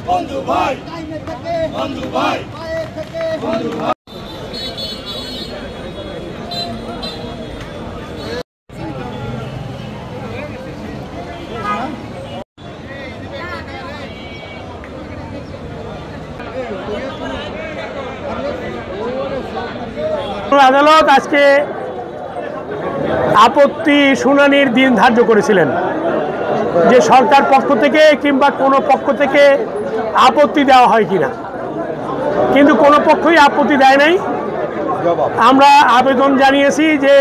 বন্ধু ভাই, বন্ধু ভাই, বন্ধু ভাই। আদালত আজকে আপত্তি শুনানির দিন ধার্য করেছিলেন যে সরকার পক্ষ থেকে কিংবা কোনো পক্ষ থেকে আপত্তি দেওয়া হয় কিনা, কিন্তু কোনো পক্ষই আপত্তি দেয় নাই। আমরা আবেদন জানিয়েছি যে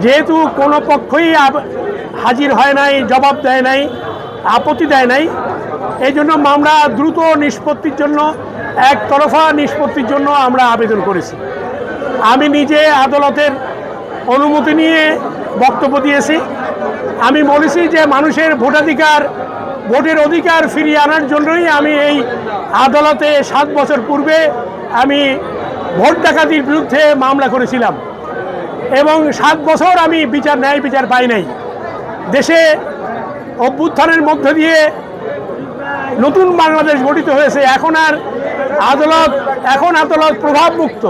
যেহেতু কোনো পক্ষই হাজির হয় নাই, জবাব দেয় নাই, আপত্তি দেয় নাই, এই জন্য মামলা দ্রুত নিষ্পত্তির জন্য, একতরফা নিষ্পত্তির জন্য আমরা আবেদন করেছি। আমি নিজে আদালতের অনুমতি নিয়ে বক্তব্য দিয়েছি। আমি বলেছি যে মানুষের ভোটের অধিকার ফিরিয়ে আনার জন্যই আমি এই আদালতে 7 বছর পূর্বে আমি ভোট ডাকাতির বিরুদ্ধে মামলা করেছিলাম এবং 7 বছর আমি ন্যায় বিচার পাই নাই। দেশে অভ্যুত্থানের মধ্য দিয়ে নতুন বাংলাদেশ গঠিত হয়েছে। এখন আদালত প্রভাবমুক্ত।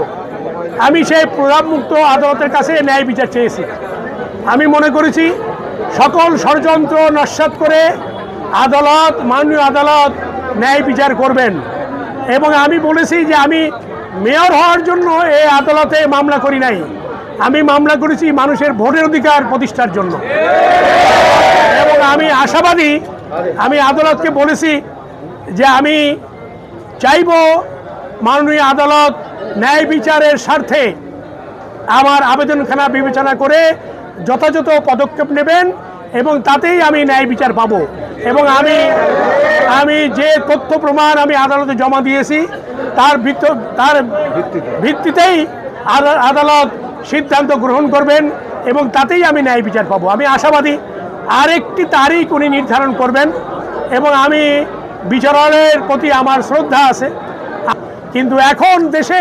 আমি সেই প্রভাবমুক্ত আদালতের কাছে ন্যায় বিচার চেয়েছি। আমি মনে করেছি সকল ষড়যন্ত্র নস্যাৎ করে মাননীয় আদালত ন্যায় বিচার করবেন এবং আমি বলেছি যে আমি মেয়র হওয়ার জন্য এই আদালতে মামলা করি নাই, আমি মামলা করেছি মানুষের ভোটের অধিকার প্রতিষ্ঠার জন্য। এবং আমি আশাবাদী, আমি আদালতকে বলেছি যে আমি চাইব মাননীয় আদালত ন্যায় বিচারের স্বার্থে আমার আবেদনখানা বিবেচনা করে যথাযথ পদক্ষেপ নেবেন এবং তাতেই আমি ন্যায় বিচার পাব। এবং আমি যে তথ্য প্রমাণ আমি আদালতে জমা দিয়েছি তার ভিত্তিতেই আদালত সিদ্ধান্ত গ্রহণ করবেন এবং তাতেই আমি ন্যায় বিচার পাব। আমি আশাবাদী আরেকটি তারিখ উনি নির্ধারণ করবেন এবং আমি বিচারের প্রতি আমার শ্রদ্ধা আছে, কিন্তু এখন দেশে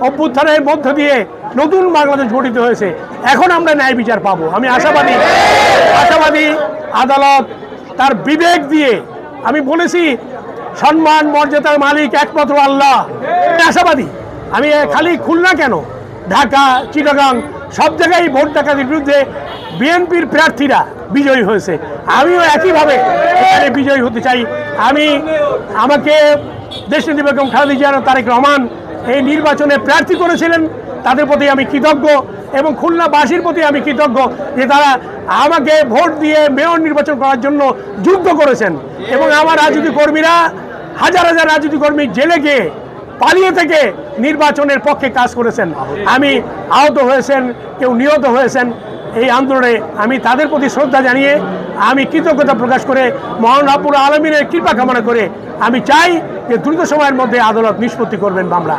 অভ্যুত্থানের মধ্য দিয়ে নতুন বাংলাদেশ গঠিত হয়েছে, এখন আমরা ন্যায় বিচার পাবো। আমি আশাবাদী আদালত তার বিবেক দিয়ে, আমি বলেছি সম্মান মর্যাদার মালিক একমাত্র আল্লাহ, আশাবাদী। আমি খালি খুলনা কেন, ঢাকা, চিটাগাং সব জায়গায় ভোট ডাকাতির বিরুদ্ধে বিএনপির প্রার্থীরা বিজয়ী হয়েছে, আমিও একইভাবে এখানে বিজয়ী হতে চাই। আমাকে দেশনেত্রী বেগম খালেদা জিয়া, তারেক রহমান এই নির্বাচনে প্রার্থী করেছিলেন, তাদের প্রতি আমি কৃতজ্ঞ এবং খুলনাবাসীর প্রতি আমি কৃতজ্ঞ যে তারা আমাকে ভোট দিয়ে মেয়র নির্বাচন করার জন্য যুদ্ধ করেছেন। এবং আমার রাজনৈতিক কর্মীরা, হাজার হাজার রাজনৈতিক কর্মী জেলে গিয়ে পালিয়ে থেকে নির্বাচনের পক্ষে কাজ করেছেন, আমি আহত হয়েছেন, কেউ নিহত হয়েছেন এই আন্দোলনে। আমি তাদের প্রতি শ্রদ্ধা জানিয়ে, আমি কৃতজ্ঞতা প্রকাশ করে, মহান রব্বুল আলামিনের কৃপা কামনা করে আমি চাই যে দ্রুত সময়ের মধ্যে আদালত নিষ্পত্তি করবেন মামলা।